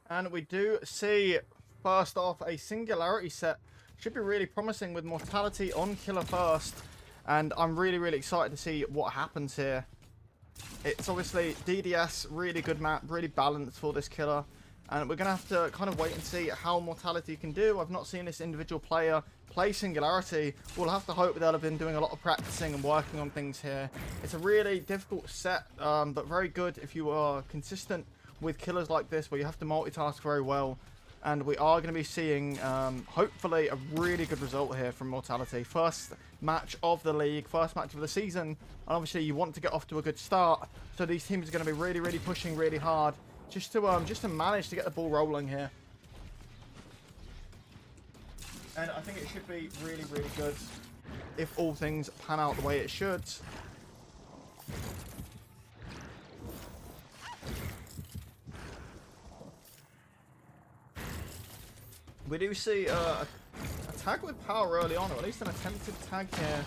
And we do see, first off, a Singularity set. Should be really promising with Mortality on killer first. And I'm really, really excited to see what happens here. It's obviously DDS, really good map, really balanced for this killer. And we're going to have to kind of wait and see how Mortality can do. I've not seen this individual player play Singularity. We'll have to hope they'll have been doing a lot of practicing and working on things here. It's a really difficult set, but very good if you are consistent with killers like this, where you have to multitask very well. And we are going to be seeing, hopefully, a really good result here from Mortality. First match of the league, first match of the season. And obviously, you want to get off to a good start. So these teams are going to be really, really pushing really hard. Just to manage to get the ball rolling here. And I think it should be really, really good if all things pan out the way it should. We do see a tag with power early on, or at least an attempted tag here.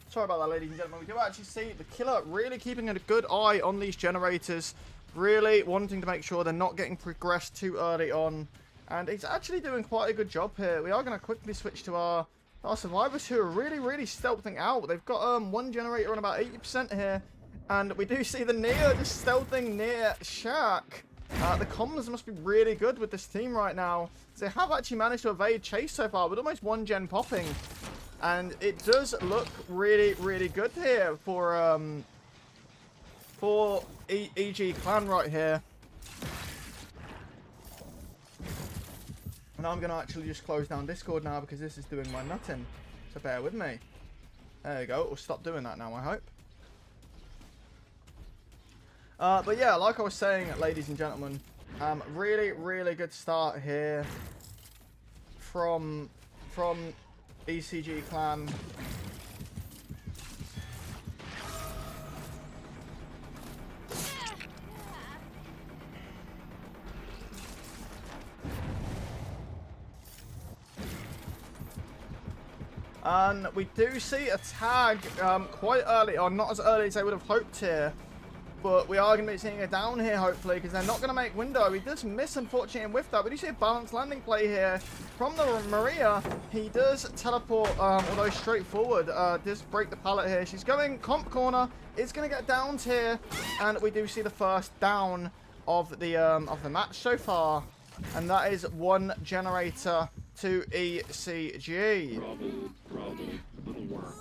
Sorry about that, ladies and gentlemen. We do actually see the killer really keeping a good eye on these generators. Really wanting to make sure they're not getting progressed too early on. And he's actually doing quite a good job here. We are going to quickly switch to our survivors, who are really, really stealthing out. They've got one generator on about 80% here. And we do see the Neo just stealthing near Shack. The comms must be really good with this team right now. So they have actually managed to evade chase so far, with almost one gen popping. And it does look really, really good here for EG Clan right here. And I'm going to actually just close down Discord now, because this is doing my nutting. So bear with me. There you go. We'll stop doing that now, I hope. But yeah, like I was saying, ladies and gentlemen, really, really good start here from ECG Clan. And we do see a tag quite early on, not as early as I would have hoped here. But we are going to be seeing a down here, hopefully, because they're not going to make window. He does miss, unfortunately, and with that, we do see a balanced landing play here from the Maria. He does teleport, although straightforward, does break the pallet here. She's going comp corner. It's going to get downs here, and we do see the first down of the match so far. And that is one generator to ECG. Bravo, little work.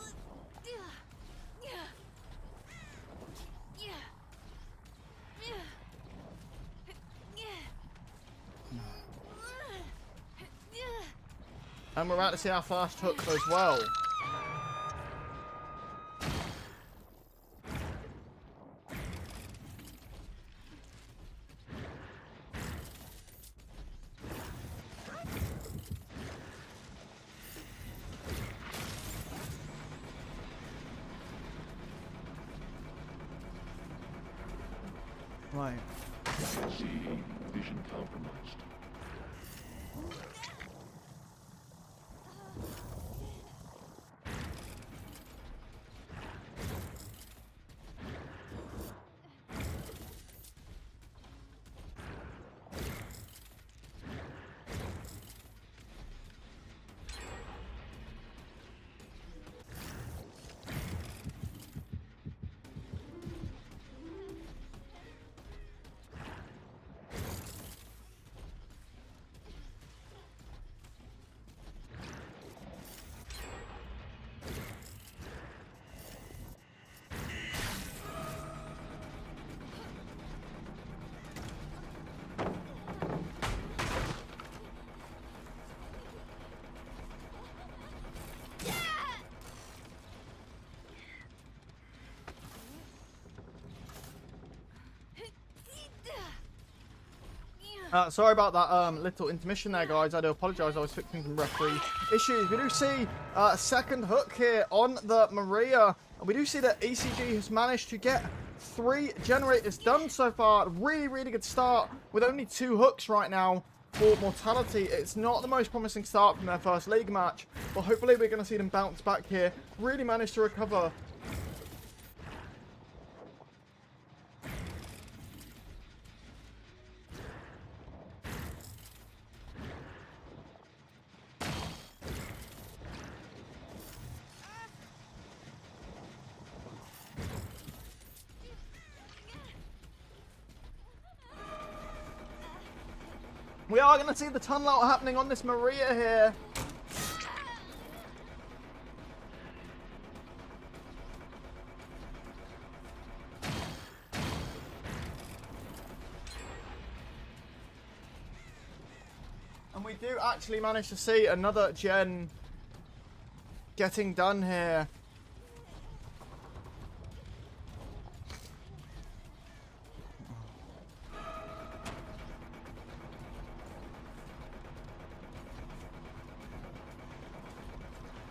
And we're about to see our first hook as well. Right. See, vision compromised. Sorry about that little intermission there, guys. I do apologise. I was fixing some referee issues. We do see a second hook here on the Maria. And we do see that ECG has managed to get 3 generators done so far. Really, really good start with only 2 hooks right now. for Mortality. It's not the most promising start from their first league match, but hopefully we're going to see them bounce back here, really manage to recover. We are going to see the tunnel out happening on this Maria here. And we do actually manage to see another gen getting done here.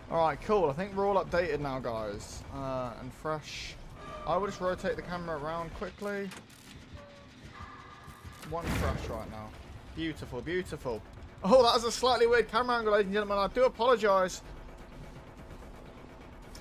Alright, cool. I think we're all updated now, guys. And fresh. I will just rotate the camera around quickly. One fresh right now. Beautiful, beautiful. Oh, that was a slightly weird camera angle, ladies and gentlemen. I do apologise.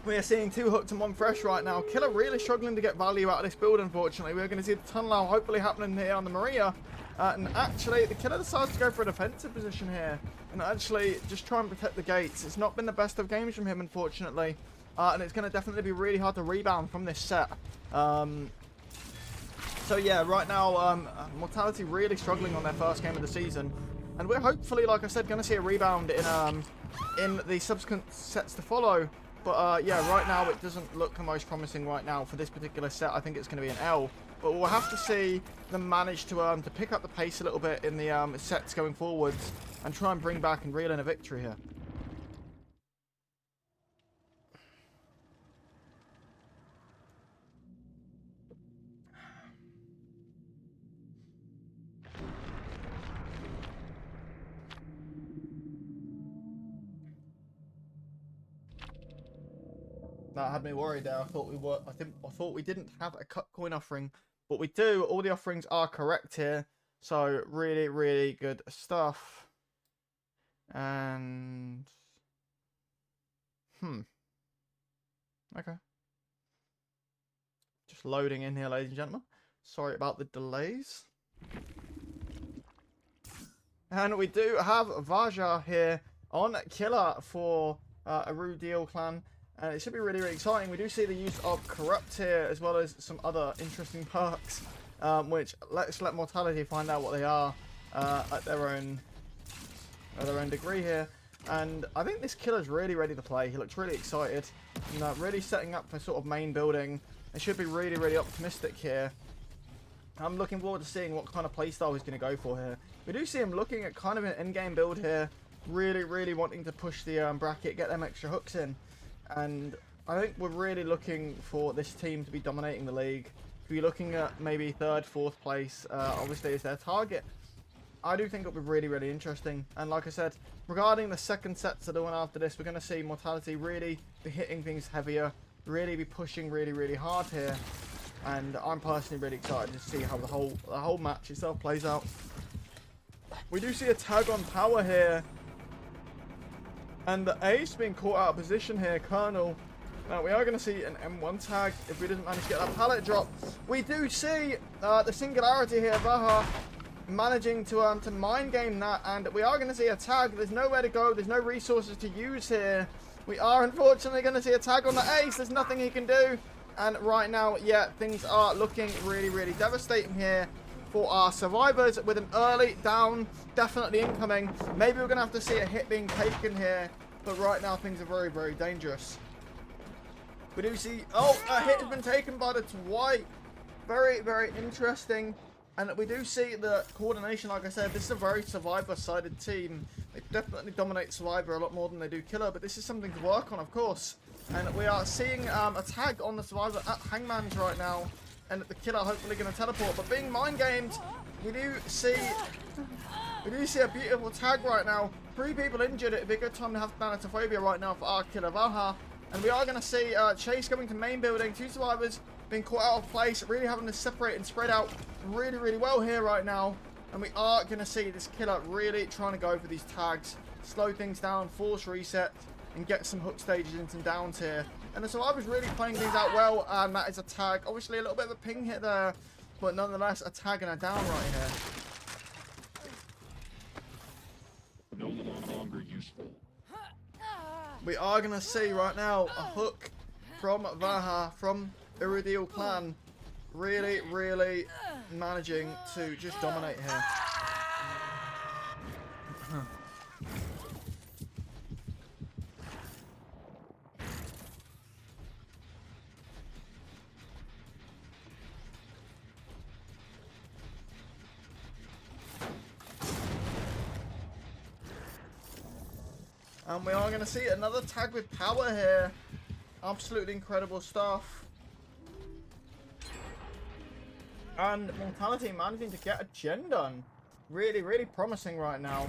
We are seeing 2 hooked and 1 fresh right now. Killer really struggling to get value out of this build, unfortunately. We're going to see the tunnel out hopefully happening here on the Maria. And actually, the Killer decides to go for a defensive position here. And actually, just try and protect the gates. It's not been the best of games from him, unfortunately. And it's going to definitely be really hard to rebound from this set. So yeah, right now, Mortality really struggling on their first game of the season. And we're hopefully, like I said, going to see a rebound in the subsequent sets to follow. But yeah, right now it doesn't look the most promising right now for this particular set. I think it's going to be an L. But we'll have to see them manage to pick up the pace a little bit in the sets going forwards and try and bring back and reel in a victory here. That had me worried there. I thought we didn't have a cut coin offering, but we do. All the offerings are correct here. So really, really good stuff. And okay. Just loading in here, ladies and gentlemen. Sorry about the delays. And we do have Vaja here on Killer for Eruguadiel clan. And it should be really, really exciting. We do see the use of Corrupt here, as well as some other interesting perks, which let's let Mortality find out what they are at their own degree here. And I think this Killer's really ready to play. He looks really excited, really setting up for sort of main building. It should be really, really optimistic here. I'm looking forward to seeing what kind of playstyle he's going to go for here. We do see him looking at kind of an in-game build here, really, really wanting to push the bracket, get them extra hooks in. And I think we're really looking for this team to be dominating the league, to be looking at maybe 3rd, 4th place, obviously is their target. I do think it'll be really, really interesting. And like I said, regarding the second sets that are on after this, we're going to see Mortality really be hitting things heavier, really be pushing really, really hard here. And I'm personally really excited to see how the whole match itself plays out. We do see a tag on power here. And the ace being caught out of position here, Colonel. Now, we are going to see an M1 tag if we doesn't manage to get that pallet drop. We do see the Singularity here, Vaha, managing to mind game that. And we are going to see a tag. There's nowhere to go. There's no resources to use here. We are, unfortunately, going to see a tag on the ace. There's nothing he can do. And right now, yeah, things are looking really, really devastating here for our survivors, with an early down definitely incoming. Maybe we're going to have to see a hit being taken here, but right now things are very, very dangerous. We do see, oh, a hit has been taken by the Dwight. Very, very interesting. And we do see the coordination. Like I said, this is a very survivor-sided team. They definitely dominate survivor a lot more than they do killer, but this is something to work on, of course. And we are seeing a tag on the survivor at Hangman's right now. And the killer hopefully going to teleport, but being mind gamed, we do see a beautiful tag right now. 3 people injured. It'd be a good time to have Thanatophobia right now for our killer Valha. And we are going to see Chase coming to main building. 2 survivors being caught out of place, really having to separate and spread out really, really well here right now. And we are going to see this killer really trying to go for these tags, slow things down, force reset, and get some hook stages and some downs here. And the Survivor's really playing things out well, and that is a tag. Obviously a little bit of a ping hit there, but nonetheless a tag and a down right here. No longer useful. We are going to see right now a hook from Vaha, from Eruguadiel clan, really, really managing to just dominate here. And we are going to see another tag with power here. Absolutely incredible stuff. And Mortality managing to get a gen done. Really, really promising right now.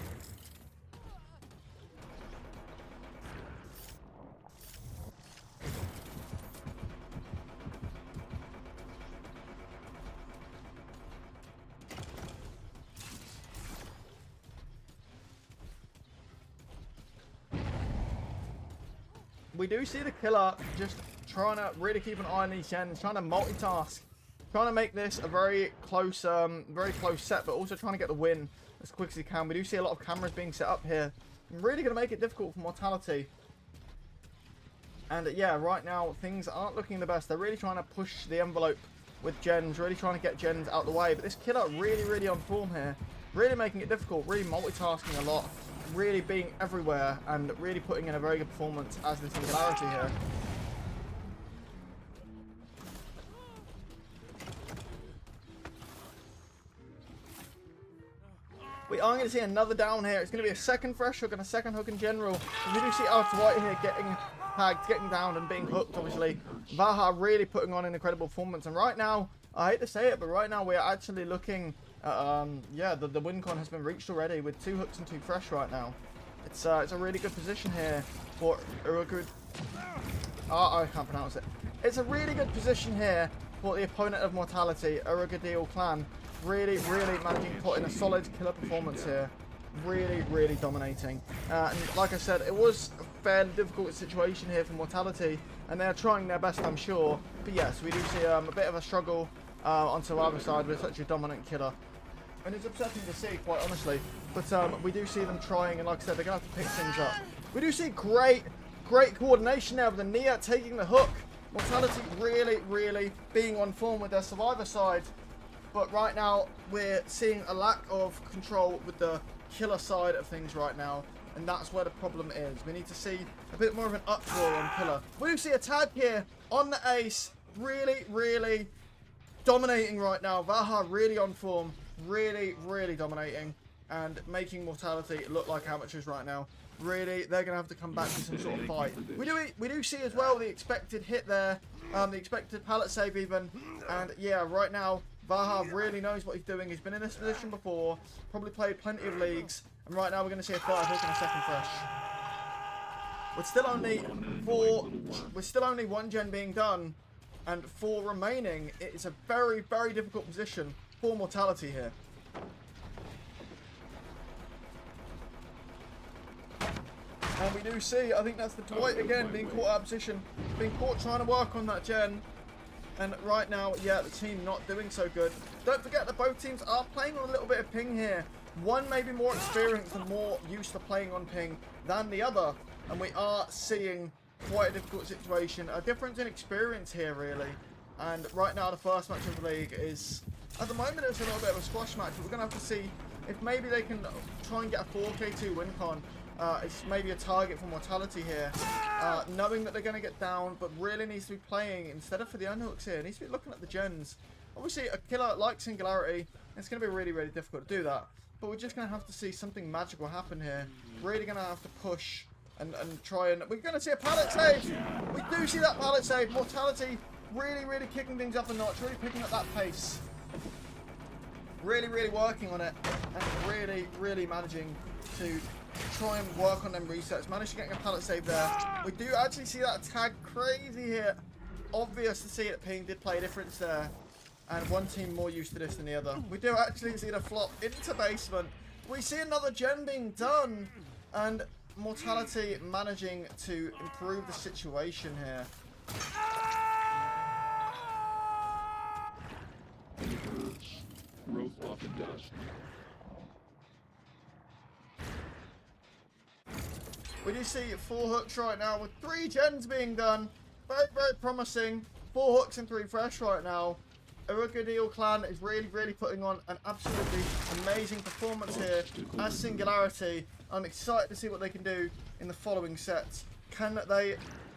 We do see the killer just trying to really keep an eye on these gens, trying to multitask, trying to make this a very close set, but also trying to get the win as quick as he can. We do see a lot of cameras being set up here. Really going to make it difficult for Mortality. And yeah, right now things aren't looking the best. They're really trying to push the envelope with gens, really trying to get gens out the way. But this killer really, really on form here, really making it difficult, really multitasking a lot. Really being everywhere and really putting in a very good performance as the Singularity here. We are going to see another down here. It's going to be a second fresh hook and a second hook in general. We do see Alex White here getting tagged, getting down and being hooked, obviously. Vaha really putting on an incredible performance. And right now, I hate to say it, but right now we are actually looking... yeah, the win con has been reached already with 2 hooks and 2 fresh right now. It's a really good position here for Eruguadiel. I can't pronounce it. It's a really good position here for the opponent of Mortality, Eruguadiel clan. Really, really managing to put in a solid killer performance here. Really, really dominating. And like I said, it was a fairly difficult situation here for Mortality, and they're trying their best, I'm sure. But yes, we do see a bit of a struggle on Survivor side with such a dominant killer. And it's upsetting to see, quite honestly. But we do see them trying, and like I said, they're going to have to pick things up. We do see great coordination there with the Nia taking the hook. Mortality really, really being on form with their Survivor side. But right now, we're seeing a lack of control with the killer side of things right now. And that's where the problem is. We need to see a bit more of an uproar on killer. We do see a tag here on the ace. Really, really dominating right now. Vaha really on form. Really, really dominating. And making Mortality look like amateurs right now. Really, they're going to have to come back to some sort of fight. We do see as well the expected hit there. The expected pallet save even. And yeah, right now, Vaha really knows what he's doing. He's been in this position before. Probably played plenty of leagues. And right now we're going to see a 5 hook and a second fresh. We're still only 1 gen being done. And 4 remaining. It is a very, very difficult position for Mortality here. And we do see, I think that's the Dwight again being caught out of position. Being caught trying to work on that gen. And right now, yeah, the team not doing so good. Don't forget that both teams are playing on a little bit of ping here. One may be more experienced and more used to playing on ping than the other. And we are seeing quite a difficult situation. A difference in experience here, really. And right now, the first match of the league is... At the moment, it's a little bit of a squash match. But we're going to have to see if maybe they can try and get a 4K2 win con. It's maybe a target for Mortality here. Knowing that they're going to get down, but really needs to be playing, instead of for the unhooks here, needs to be looking at the gens. Obviously, a killer like Singularity, it's going to be really, really difficult to do that. But we're just going to have to see something magical happen here. Really going to have to push and try and... We're going to see a pallet save! We do see that pallet save. Mortality really, really kicking things up a notch, really picking up that pace. Really, really working on it. And really, really managing to try and work on them resets. Managed to get a pallet save there. We do actually see that tag crazy here. Obvious to see that ping did play a difference there. and one team more used to this than the other. We do actually see the flop into basement. We see another gen being done, and Mortality managing to improve the situation here. Growth often does. We do see 4 hooks right now with 3 gens being done. Very, very promising. 4 hooks and 3 fresh right now. Eruguadiel clan is really, really putting on an absolutely amazing performance here as Singularity. I'm excited to see what they can do in the following sets. Can they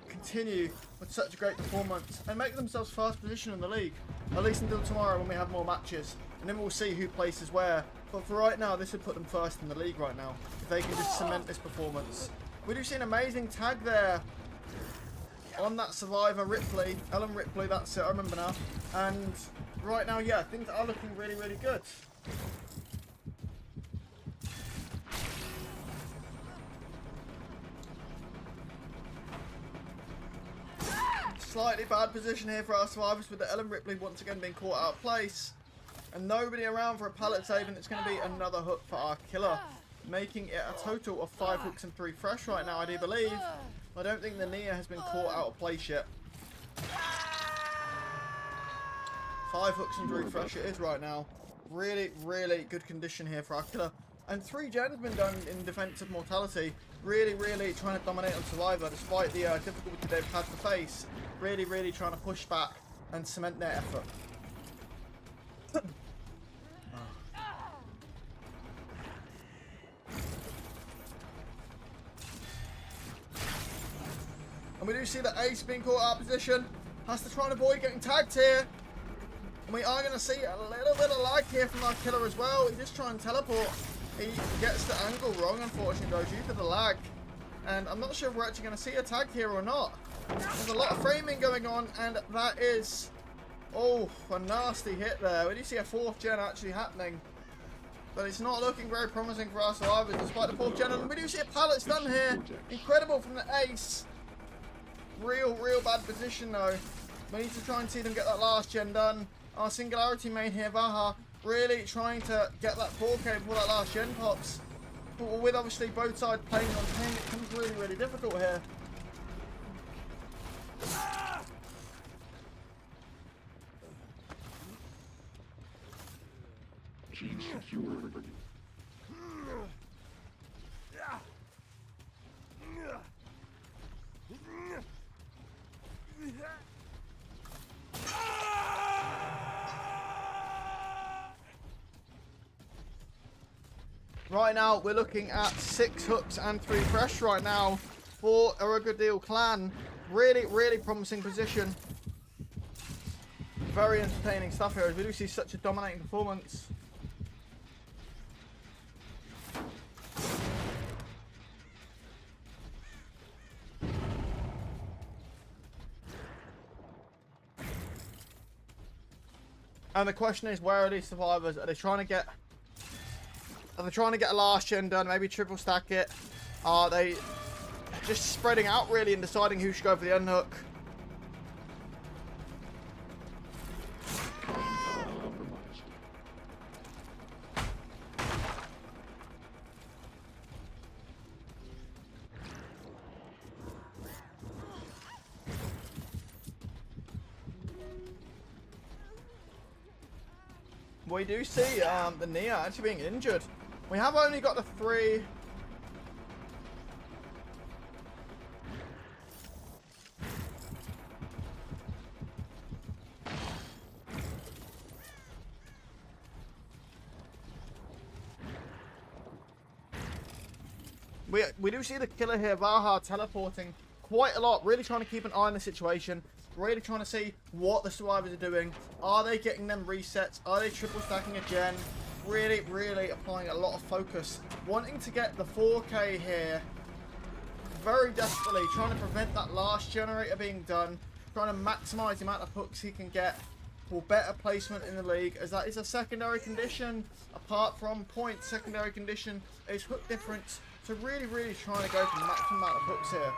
continue with such a great performance and make themselves first position in the league? At least until tomorrow when we have more matches. And then we'll see who places where. But for right now, this would put them first in the league right now. If they can just cement this performance. We do see an amazing tag there on that survivor Ripley. Ellen Ripley, that's it, I remember now. And right now, yeah, things are looking really, really good. Slightly bad position here for our survivors with the Ellen Ripley once again being caught out of place. And nobody around for a pallet save, and it's going to be another hook for our killer. Making it a total of 5 hooks and 3 fresh right now, I do believe. I don't think the Nia has been caught out of place yet. 5 hooks and 3 fresh it is right now. Really, really good condition here for our killer. And 3 gens have been done in defense of Mortality. Really, really trying to dominate on Survivor despite the difficulty they've had to face. Really, really trying to push back and cement their effort. And we do see that Ace being caught out of position. Has to try and avoid getting tagged here. And we are going to see a little bit of lag here from our killer as well. He just trying to teleport. He gets the angle wrong, unfortunately, though, due to the lag. And I'm not sure if we're actually going to see a tag here or not. There's a lot of framing going on, and that is, oh, a nasty hit there. We do see a 4th gen actually happening. But it's not looking very promising for our survivors despite the 4th gen. And we do see a pallet stun here. Incredible from the Ace. Real bad position though. We need to try and see them get that last gen done. Our Singularity main here, Vaha, really trying to get that 4K before that last gen pops. But with obviously both sides playing on ping, it becomes really, really difficult here. Gene secure. Right now, we're looking at 6 hooks and 3 fresh right now for Eruguadiel clan. Really, really promising position. Very entertaining stuff here as we do see such a dominating performance. And the question is, where are these survivors? Are they trying to get a last gen done, maybe triple stack it? Are they just spreading out really and deciding who should go for the unhook? We do see the Nia actually being injured. We have only got the 3. We do see the killer here, Vaha, teleporting quite a lot. Really trying to keep an eye on the situation. Really trying to see what the survivors are doing. Are they getting them resets? Are they triple stacking a gen? Really, really applying a lot of focus. Wanting to get the 4K here. Very desperately trying to prevent that last generator being done. Trying to maximize the amount of hooks he can get for better placement in the league, as that is a secondary condition. Apart from points, secondary condition is hook difference. So really, really trying to go for the maximum amount of hooks here.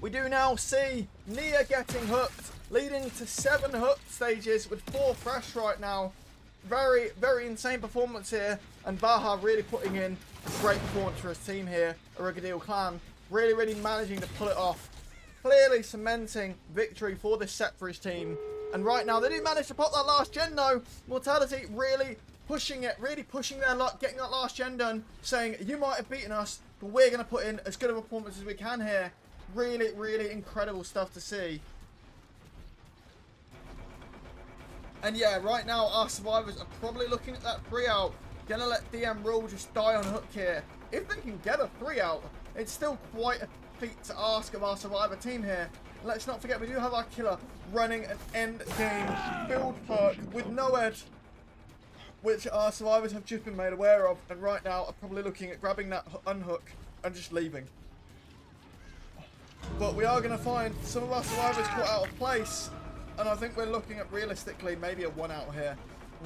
We do now see Nia getting hooked, leading to 7 hook stages with 4 fresh right now. Very, very insane performance here, and Baja really putting in a great performance for his team here. Eruguadiel clan really, really managing to pull it off. Clearly cementing victory for this set for his team. And right now, they do manage to pop that last gen though. Mortality really pushing it, really pushing their luck, getting that last gen done, saying, you might have beaten us, but we're going to put in as good a performance as we can here. Really, really incredible stuff to see. And yeah, right now, our survivors are probably looking at that 3 out. Gonna let DM Rule just die on hook here. If they can get a 3 out, it's still quite a feat to ask of our survivor team here. Let's not forget, we do have our killer running an end game build perk with no ed, which our survivors have just been made aware of, and right now are probably looking at grabbing that unhook and just leaving. But we are going to find some of our survivors caught out of place, and I think we're looking at realistically maybe a 1 out here.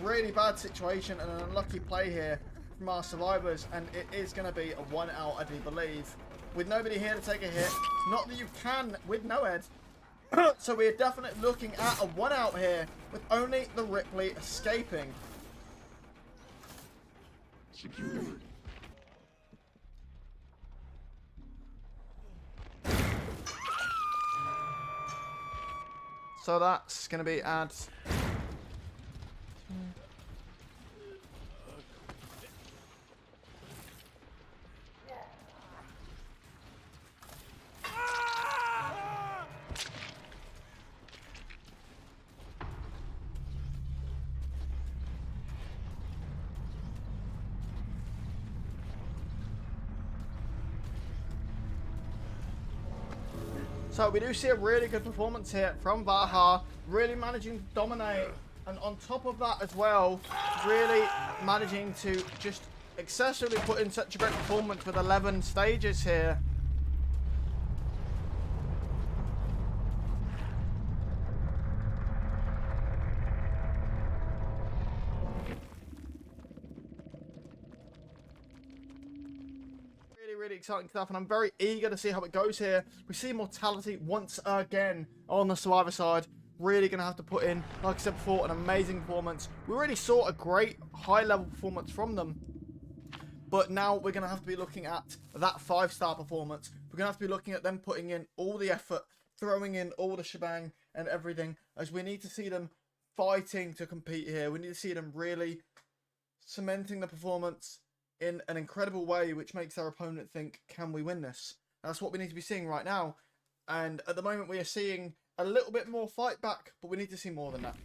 Really bad situation and an unlucky play here from our survivors, and it is going to be a 1 out, I do believe. With nobody here to take a hit, not that you can with no ed. So we're definitely looking at a 1 out here, with only the Ripley escaping. Secured. So that's going to be ads. So we do see a really good performance here from Baja, really managing to dominate, and on top of that as well, really managing to just excessively put in such a great performance with 11 stages here. Really exciting stuff, and I'm very eager to see how it goes here. We see Mortality once again on the survivor side. Really going to have to put in, like I said before, an amazing performance. We already saw a great high-level performance from them, but now we're going to have to be looking at that 5-star performance. We're going to have to be looking at them putting in all the effort, throwing in all the shebang and everything, as we need to see them fighting to compete here. We need to see them really cementing the performance in an incredible way, which makes their opponent think, can we win this? That's what we need to be seeing right now. And at the moment, we are seeing a little bit more fight back, but we need to see more than that.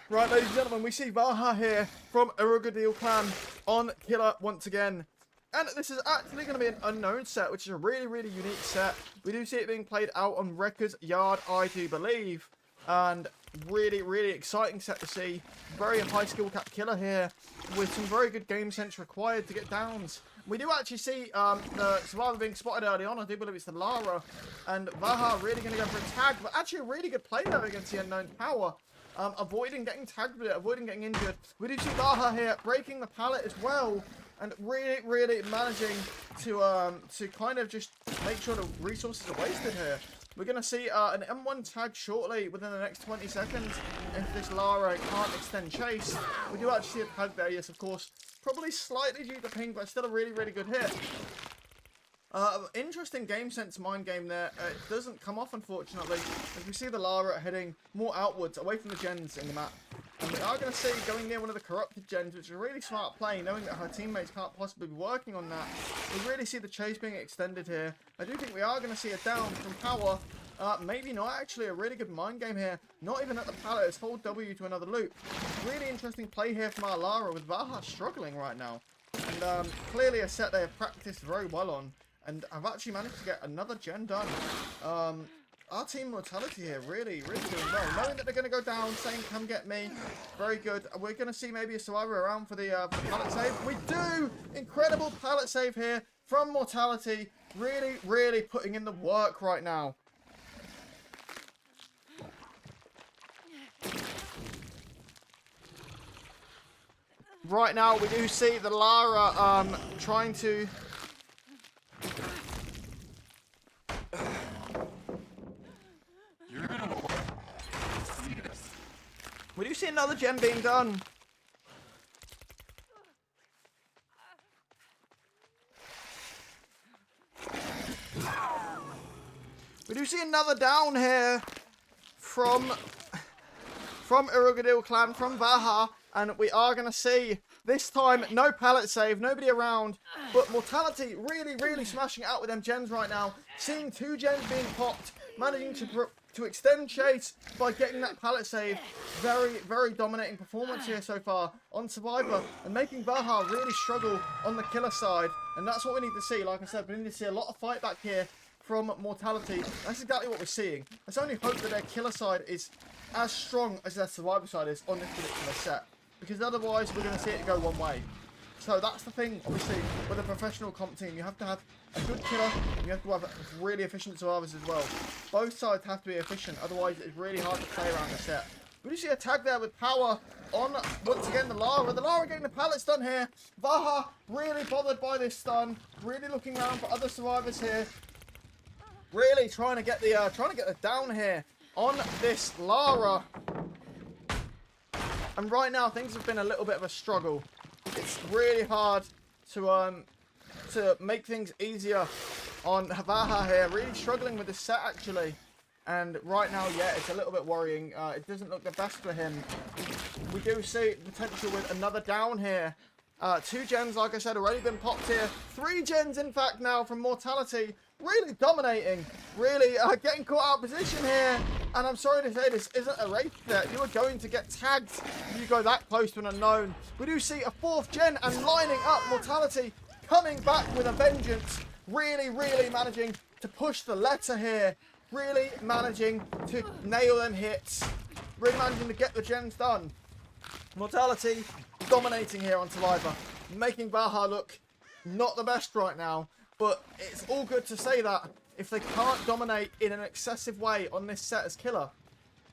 Right, ladies and gentlemen, we see Baja here from Eruguadiel clan on Killer once again. And this is actually going to be an unknown set, which is a really, really unique set. We do see it being played out on Wrecker's Yard, I do believe. And really, really exciting set to see. Very high skill cap killer here with some very good game sense required to get downs. We do actually see the survivor being spotted early on. I do believe it's the Lara. And Baja really going to go for a tag, but actually a really good play there against the unknown tower. Avoiding getting tagged with it, avoiding getting injured. We do see Baja here breaking the pallet as well. And really, really managing to kind of just make sure the resources are wasted here. We're going to see an M1 tag shortly within the next 20 seconds. If this Lara can't extend chase. We do actually see a tag there, yes, of course. Probably slightly due to ping, but still a really, really good hit. Interesting game sense mind game there. It doesn't come off, unfortunately, as we see the Lara heading more outwards, away from the gens in the map. And we are going to see going near one of the corrupted gens, which is a really smart play, knowing that her teammates can't possibly be working on that. We really see the chase being extended here. I do think we are going to see a down from Power. Maybe not, actually. A really good mind game here. Not even at the pallet. It's full W to another loop. Really interesting play here from our Lara, with Baja struggling right now. And clearly a set they have practiced very well on. And I've actually managed to get another gen done. Our team Mortality here really, really doing well. Knowing that they're going to go down, saying, come get me. Very good. We're going to see maybe a survivor around for the pallet save. We do! Incredible pallet save here from Mortality. Really, really putting in the work right now. Right now, we do see the Lara trying to another gen being done. We do see another down here from Eruguadiel clan, from Vaha, and we are going to see, this time, no pallet save, nobody around, but Mortality really, really smashing it out with them gens right now, seeing 2 gens being popped, managing to extend chase by getting that pallet save. Very, very dominating performance here so far on Survivor, and making Vaha really struggle on the killer side, and that's what we need to see. Like I said, we need to see a lot of fight back here from Mortality. That's exactly what we're seeing. Let's only hope that their killer side is as strong as their survivor side is on this particular set, because otherwise we're going to see it go one way. So that's the thing, obviously, with a professional comp team. You have to have a good killer, and you have to have really efficient survivors as well. Both sides have to be efficient, otherwise it's really hard to play around the set. We do see a tag there with power on, once again, the Lara. The Lara getting the pallet stun here. Vaha really bothered by this stun, really looking around for other survivors here. Really trying to get the down here on this Lara. And right now things have been a little bit of a struggle. It's really hard to make things easier on Vaha here. Really struggling with this set actually. And right now, yeah, it's a little bit worrying. It doesn't look the best for him. We do see potential with another down here. 2 gens, like I said, already been popped here. 3 gens, in fact, now from Mortality. Really dominating. Really getting caught out of position here. And I'm sorry to say, this isn't a race set. You are going to get tagged if you go that close to an unknown. We do see a 4th gen and lining up Mortality, coming back with a vengeance. Really, really managing to push the letter here. Really managing to nail them hits. Really managing to get the gens done. Mortality dominating here on Survivor. Making Vaha look not the best right now. But it's all good to say that if they can't dominate in an excessive way on this set as killer,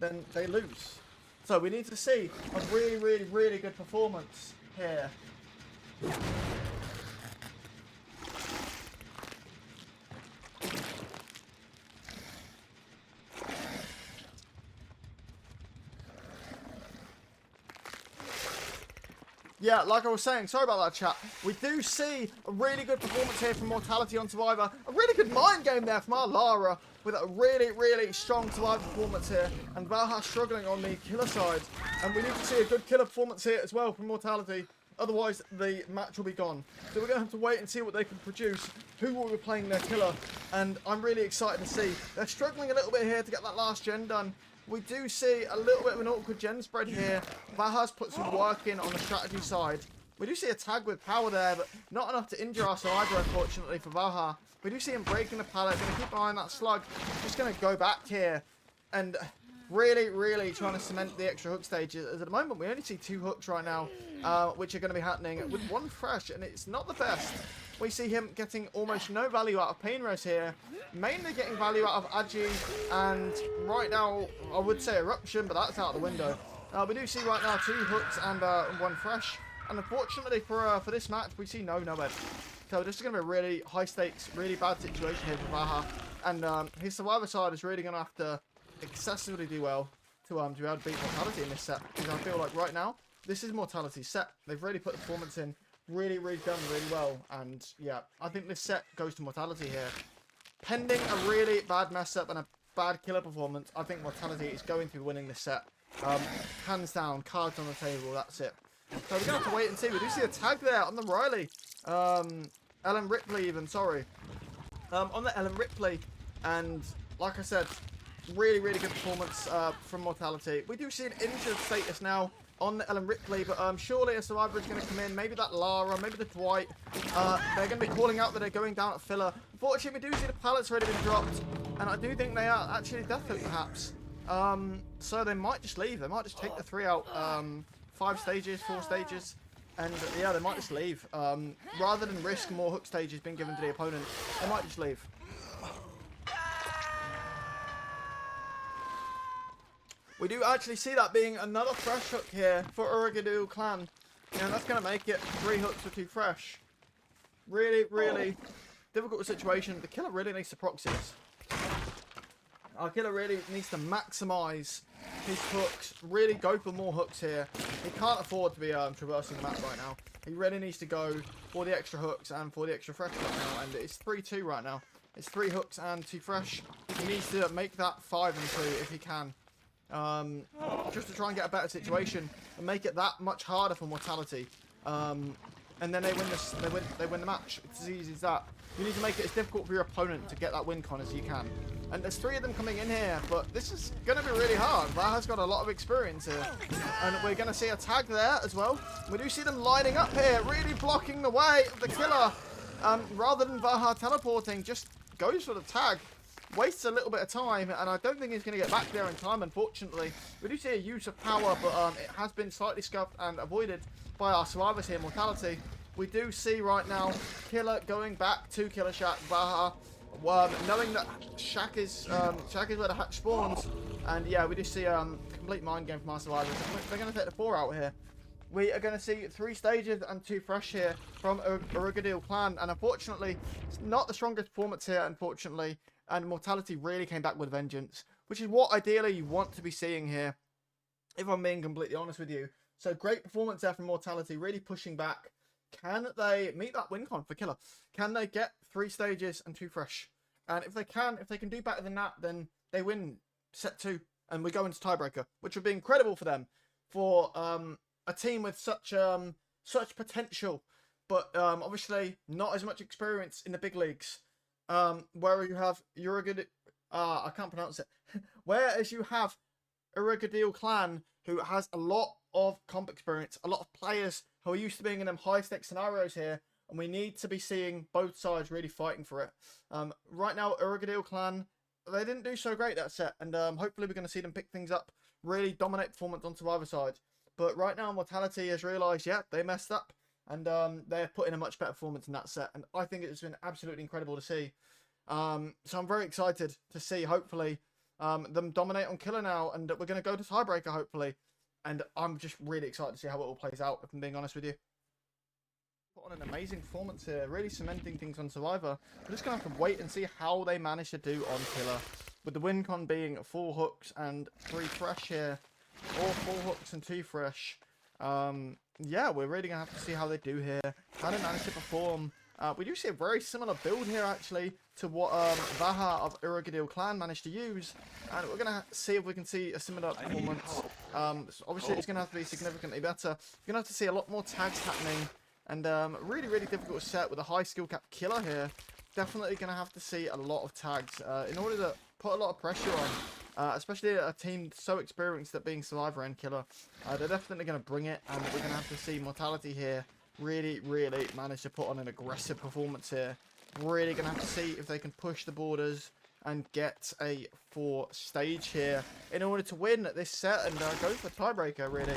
then they lose. So we need to see a really, really, really good performance here. Yeah, like I was saying, sorry about that, chat. We do see a really good performance here from Mortality on Survivor. A really good mind game there from our Lara, with a really, really strong Survivor performance here. And Vaha struggling on the killer side. And we need to see a good killer performance here as well from Mortality. Otherwise, the match will be gone. So we're going to have to wait and see what they can produce. Who will be playing their killer? And I'm really excited to see. They're struggling a little bit here to get that last gen done. We do see a little bit of an awkward gen spread here. Vaha's put some work in on the strategy side. We do see a tag with power there, but not enough to injure our survivor, unfortunately, for Vaha. We do see him breaking the pallet. Going to keep an eye on that slug. Just going to go back here and really, really trying to cement the extra hook stages. As at the moment, we only see 2 hooks right now, which are going to be happening with 1 fresh, and it's not the best. We see him getting almost no value out of Pain Res here. Mainly getting value out of Agi, and right now, I would say Eruption, but that's out the window. We do see right now 2 hooks and 1 fresh. And unfortunately for this match, we see no Noed. So this is going to be a really high stakes, really bad situation here for Vaha. And his survivor side is really going to have to excessively do well to be able to beat Mortality in this set. Because I feel like right now, this is Mortality's set. They've really put the performance in. Really, really done really well. And yeah, I think this set goes to Mortality here. Pending a really bad mess up and a bad killer performance, I think Mortality is going to be winning this set. Hands down, cards on the table, that's it. So we're going to have to wait and see. We do see a tag there on the Riley. Ellen Ripley even, sorry. On the Ellen Ripley. And like I said, really, really good performance from Mortality. We do see an injured status now on the Ellen Ripley, but surely a survivor is going to come in. Maybe that Lara, maybe the Dwight. They're going to be calling out that they're going down at filler. Unfortunately, we do see the pallets already been dropped, and I do think they are actually death hook perhaps. So they might just leave. They might just take the 3 out. 5 stages, 4 stages, and yeah, they might just leave. Rather than risk more hook stages being given to the opponent, they might just leave. We do actually see that being another fresh hook here for Eruguadiel clan. And that's going to make it 3 hooks with 2 fresh. Really, really difficult situation. The killer really needs to proxies. Our killer really needs to maximise his hooks, really go for more hooks here. He can't afford to be traversing the map right now. He really needs to go for the extra hooks and for the extra fresh right now. And it's 3-2 right now. It's 3 hooks and 2 fresh. He needs to make that 5 and 2 if he can. Just to try and get a better situation and make it that much harder for Mortality. And then they win this. They win the match. It's as easy as that. You need to make it as difficult for your opponent to get that win con as you can. And there's 3 of them coming in here, but this is going to be really hard. Vaha's got a lot of experience here. And we're going to see a tag there as well. We do see them lining up here, really blocking the way of the killer. Rather than Vaha teleporting, just goes for the tag. Wastes a little bit of time, and I don't think he's going to get back there in time, unfortunately. We do see a use of power, but it has been slightly scuffed and avoided by our survivors here, Mortality. We do see right now Killer going back to Killer Shack, Vaha, knowing that Shack is where the hatch spawns. And yeah, we just see complete mind game from our survivors. They're going to take the 4 out here. We are going to see 3 stages and 2 fresh here from Eruguadiel clan. And unfortunately, it's not the strongest performance here, unfortunately. And Mortality really came back with vengeance, which is what ideally you want to be seeing here, if I'm being completely honest with you. So great performance there from Mortality, really pushing back. Can they meet that win con for Killer? Can they get 3 stages and 2 fresh? And if they can do better than that, then they win set 2 and we go into tiebreaker, which would be incredible for them, for a team with such potential, but obviously not as much experience in the big leagues. Where you have I can't pronounce it. Whereas you have Eruguadiel clan, who has a lot of comp experience, a lot of players who are used to being in them high stakes scenarios here, and we need to be seeing both sides really fighting for it. Right now, Eruguadiel clan, they didn't do so great that set, and hopefully we're going to see them pick things up, really dominate performance on survivor side. But right now, Mortality has realised, yeah, they messed up, and they're putting a much better performance in that set, and I think it's been absolutely incredible to see. So I'm very excited to see, hopefully, them dominate on Killer now, and we're going to go to tiebreaker, hopefully. And I'm just really excited to see how it all plays out, if I'm being honest with you. Put on an amazing performance here, really cementing things on Survivor. We're just going to have to wait and see how they manage to do on Killer. With the win con being 4 hooks and 3 fresh here, or 4 hooks and 2 fresh. Yeah, we're really going to have to see how they do here, how they manage to perform. We do see a very similar build here, actually, to what Vaha of Eruguadiel clan managed to use. And we're going to see if we can see a similar performance. So obviously, it's going to have to be significantly better. You're going to have to see a lot more tags happening. And really, really difficult set with a high skill cap Killer here. Definitely going to have to see a lot of tags in order to put a lot of pressure on. Especially a team so experienced at being Survivor and Killer. They're definitely going to bring it. And we're going to have to see Mortality here really, really manage to put on an aggressive performance here. Really going to have to see if they can push the borders and get a 4 stage here in order to win this set and go for tiebreaker, really.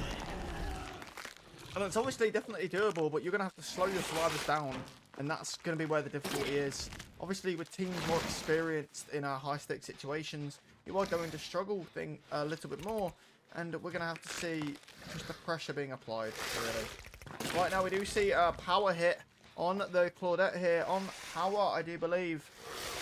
And it's obviously definitely doable, but you're going to have to slow your survivors down, and that's going to be where the difficulty is. Obviously, with teams more experienced in our high-stakes situations, you are going to struggle a little bit more, and we're going to have to see just the pressure being applied, really. Right now, we do see a power hit on the Claudette here, on power, I do believe.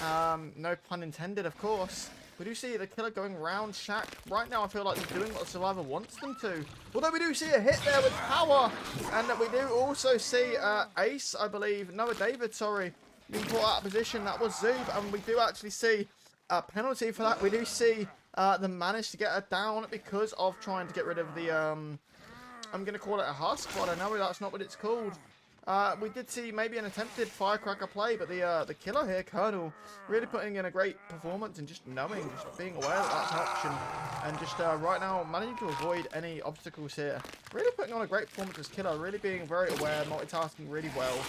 No pun intended, of course. We do see the Killer going round Shack. Right now, I feel like they're doing what the Survivor wants them to. Although we do see a hit there with power. And we do also see Ace, I believe. Noah David, sorry. Being caught out of position. That was Zoob. And we do actually see a penalty for that. We do see them manage to get her down because of trying to get rid of the... I'm going to call it a husk, but I know that's not what it's called. We did see maybe an attempted firecracker play, but the Killer here, Colonel, really putting in a great performance and just knowing, just being aware that that's an option. And just right now managing to avoid any obstacles here. Really putting on a great performance as Killer, really being very aware, multitasking really well.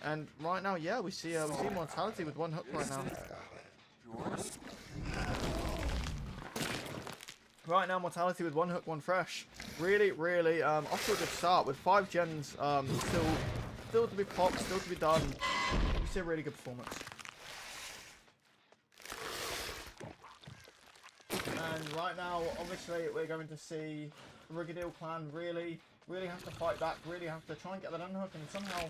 And right now, yeah, we see Mortality with 1 hook right now. Right now, Mortality with 1 hook, 1 fresh. Really, really off to a good start with 5 gens still to be popped, still to be done. We see a really good performance. And right now, obviously, we're going to see Eruguadiel clan really have to fight back, really have to try and get that unhook and somehow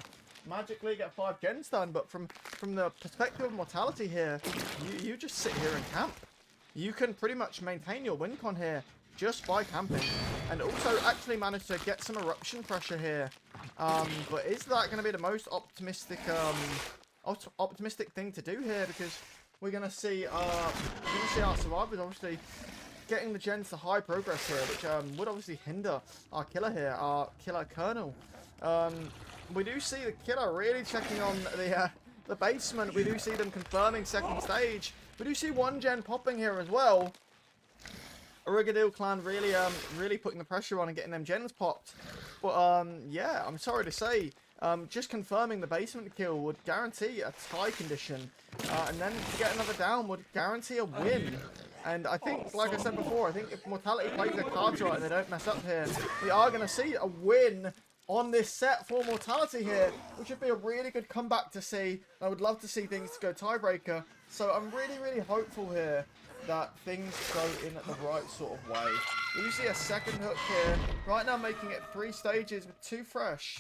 magically get 5 gens done. But from the perspective of Mortality here, you just sit here and camp. you can pretty much maintain your win con here just by camping. And also actually manage to get some eruption pressure here. But is that going to be the most optimistic optimistic thing to do here? Because we're going to see our survivors obviously getting the gens to high progress here, which would obviously hinder our killer here, our killer Colonel. We do see the killer really checking on the basement. We do see them confirming second stage. We do see one gen popping here as well. Eruguadiel clan really putting the pressure on and getting them gens popped. But yeah, I'm sorry to say, just confirming the basement kill would guarantee a tie condition, and then to get another down would guarantee a win. And I think, like I said before, I think if Mortality plays their cards right and they don't mess up here, we are going to see a win on this set for Mortality here, which would be a really good comeback to see. I would love to see things go tiebreaker. So I'm really hopeful here that things go in the right sort of way. We do see a second hook here, right now making it 3 stages with 2 fresh.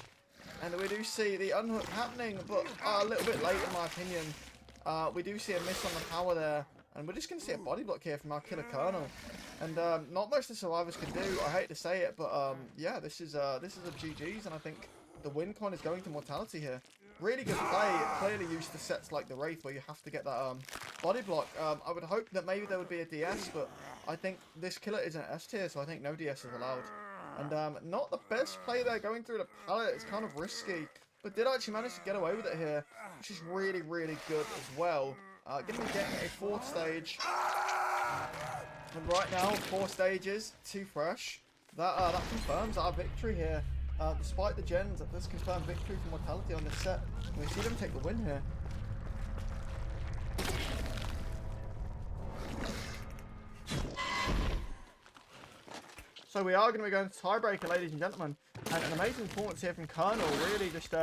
And we do see the unhook happening, but a little bit late in my opinion. We do see a miss on the power there. And we're just going to see a body block here from our killer Colonel. And not much the survivors can do. I hate to say it, but yeah, this is a GG's, and I think the win con is going to Mortality here. Really good play. Clearly used to sets like the Wraith where you have to get that body block. I would hope that maybe there would be a DS, but I think this killer is an S tier, so I think no DS is allowed. And not the best play there, going through the pallet. It's kind of risky, but did actually manage to get away with it here, which is really good as well. Getting a 4th stage. And right now, 4 stages, 2 fresh. That confirms our victory here. Despite the gens, that does confirm victory for Mortality on this set. And we see them take the win here. So we are going to be going to tiebreaker, ladies and gentlemen. And an amazing performance here from Colonel. Really just,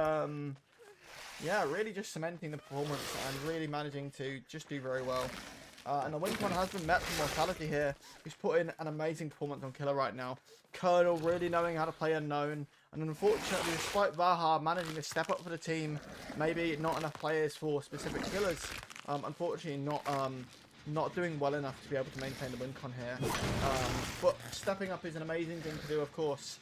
yeah, really just cementing the performance and really managing to just do very well. And the win con has been met from Mortality here, who's put in an amazing performance on killer right now. Colonel really knowing how to play unknown. And unfortunately, despite Vaha managing to step up for the team, maybe not enough players for specific killers. Unfortunately, not doing well enough to be able to maintain the win con here. But stepping up is an amazing thing to do, of course.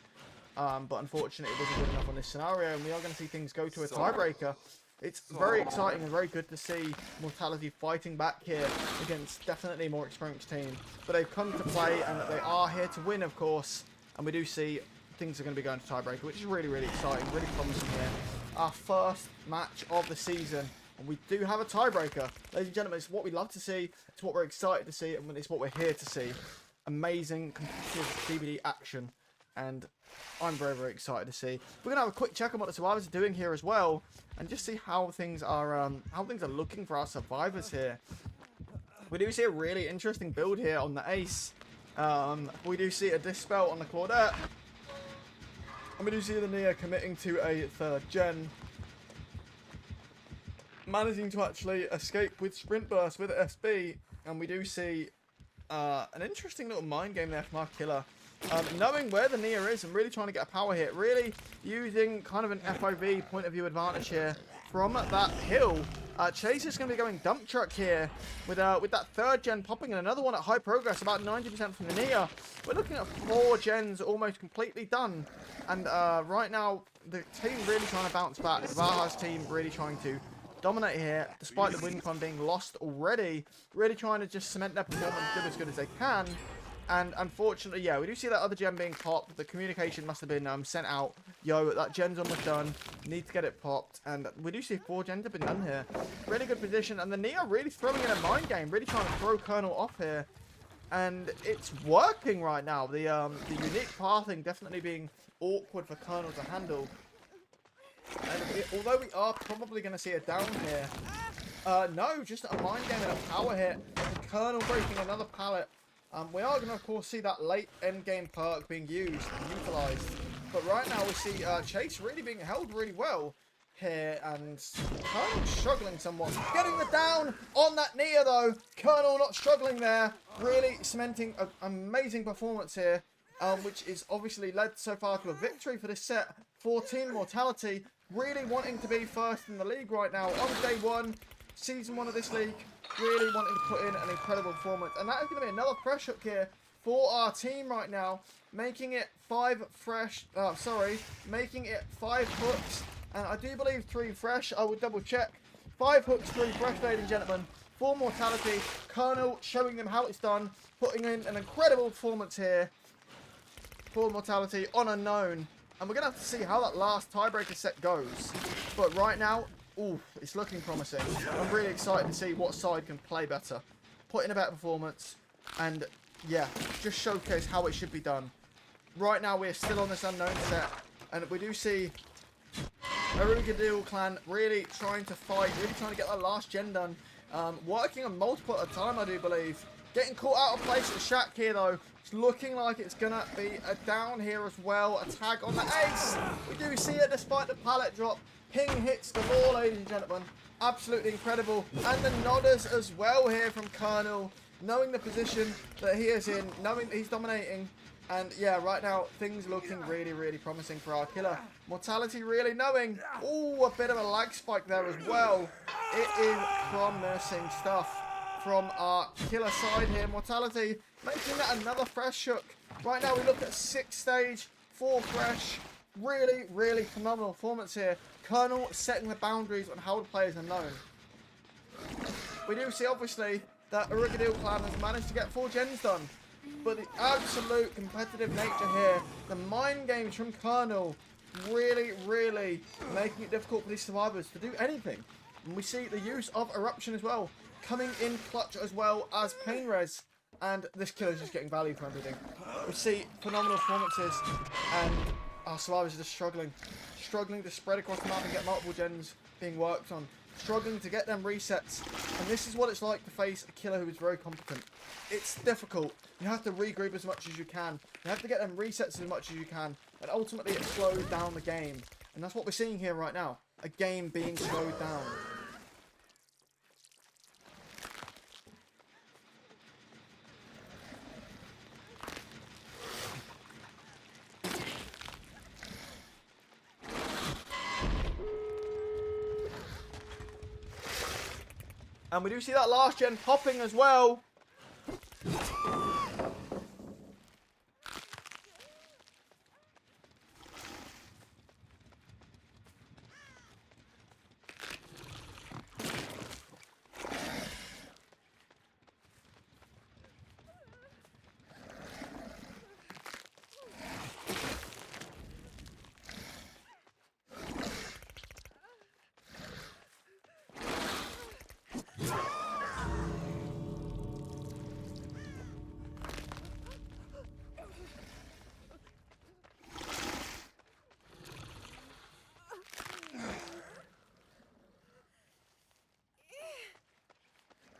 But unfortunately, it wasn't good enough on this scenario, and we are going to see things go to a tiebreaker. It's very exciting and very good to see Mortality fighting back here against definitely more experienced team. But they've come to play, and they are here to win, of course. And we do see things are going to be going to tiebreaker, which is really exciting, really promising here. Our first match of the season, and we do have a tiebreaker. Ladies and gentlemen, it's what we love to see, it's what we're excited to see, and it's what we're here to see. Amazing competitive DBD action. And I'm very excited to see. We're gonna have a quick check on what the survivors are doing here as well, and just see how things are looking for our survivors here. We do see a really interesting build here on the Ace. We do see a Dispel on the Claudette, and we do see the Nia committing to a 3rd gen, managing to actually escape with Sprint Burst with SB, and we do see an interesting little mind game there from our killer. Knowing where the Nia is and really trying to get a power hit, really using kind of an FOV point of view advantage here from that hill. Chase is going to be going dump truck here with that 3rd gen popping and another one at high progress, about 90% from the Nia. We're looking at 4 gens almost completely done, and right now the team really trying to bounce back. Vaha's team really trying to dominate here, despite the win con being lost already. Really trying to just cement their performance, do as good as they can. And unfortunately, yeah, we do see that other gen being popped. The communication must have been sent out. Yo, that gen's almost done. Need to get it popped. And we do see 4 gens have been done here. Really good position. And the Nia really throwing in a mind game. Really trying to throw Colonel off here. And it's working right now. The unique pathing definitely being awkward for Colonel to handle. And although we are probably going to see a down here. No, just a mind game and a power hit. The Colonel breaking another pallet. We are going to, of course, see that late endgame perk being used and utilised. But right now we see Chase really being held really well here, and Colonel struggling somewhat. Getting the down on that Nia, though. Colonel not struggling there. Really cementing an amazing performance here, which is obviously led so far to a victory for this set. 14 Mortality, really wanting to be first in the league right now on day 1, season 1 of this league. really wanting to put in an incredible performance. And that is going to be another fresh hook here for our team right now, making it making it 5 hooks, and I do believe 3 fresh. I will double check. 5 hooks, 3 fresh, ladies and gentlemen, for Mortality. Colonel showing them how it's done, putting in an incredible performance here for Mortality on Unknown. And we're going to have to see how that last tiebreaker set goes. But right now, ooh, it's looking promising. I'm really excited to see what side can play better, put in a better performance, and yeah, just showcase how it should be done. Right now, we're still on this Unknown set, and we do see Eruguadiel clan really trying to fight, really trying to get that last gen done. Working on multiple at a time, I do believe. Getting caught out of place at the shack here, though. It's looking like it's going to be a down here as well. A tag on the ace. We do see it despite the pallet drop. Ping hits galore, ladies and gentlemen. Absolutely incredible. And the nodders as well here from Colonel. Knowing the position that he is in, knowing that he's dominating. And yeah, right now, things looking really, really promising for our killer. Mortality really knowing. Ooh, a bit of a lag spike there as well. It is promising stuff from our killer side here. Mortality making that another fresh hook. Right now, we look at 6 stage, 4 fresh. Really, really phenomenal performance here. Colonel setting the boundaries on how the players are known. We do see, obviously, that Eruguadiel clan has managed to get 4 gens done. But the absolute competitive nature here, the mind games from Colonel, really, really making it difficult for these survivors to do anything. And we see the use of Eruption as well, coming in clutch as well as Pain Res. And this killer's just getting value for everything. We see phenomenal performances, and our survivors are just struggling to spread across the map and get multiple gens being worked on. Struggling to get them resets, and this is what it's like to face a killer who is very competent. It's difficult. You have to regroup as much as you can. You have to get them resets as much as you can, and ultimately it slows down the game. And that's what we're seeing here right now. A game being slowed down. And we do see that last gen popping as well.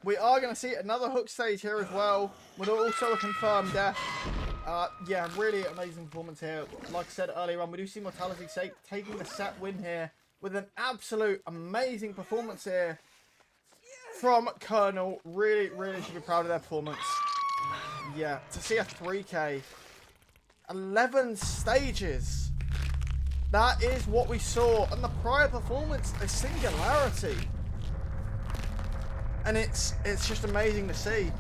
We are going to see another hook stage here as well, with also a confirmed death. Yeah, really amazing performance here. Like I said earlier on, we do see Mortality taking the set win here with an absolute amazing performance here from Colonel. Really, really should be proud of their performance. Yeah, to see a 3K, 11 stages. That is what we saw on the prior performance, a Singularity. And it's just amazing to see.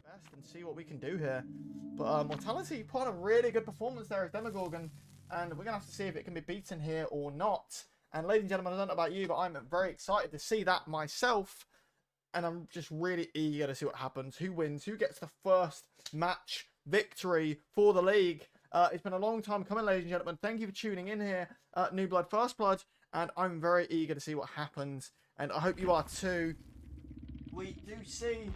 Best and see what we can do here. But Mortality put on a really good performance there as Demogorgon, and we're going to have to see if it can be beaten here or not. And ladies and gentlemen, I don't know about you, but I'm very excited to see that myself. And I'm just really eager to see what happens. Who wins? Who gets the first match victory for the league? It's been a long time coming, ladies and gentlemen. Thank you for tuning in here. New Blood, First Blood. And I'm very eager to see what happens. And I hope you are too. We do see,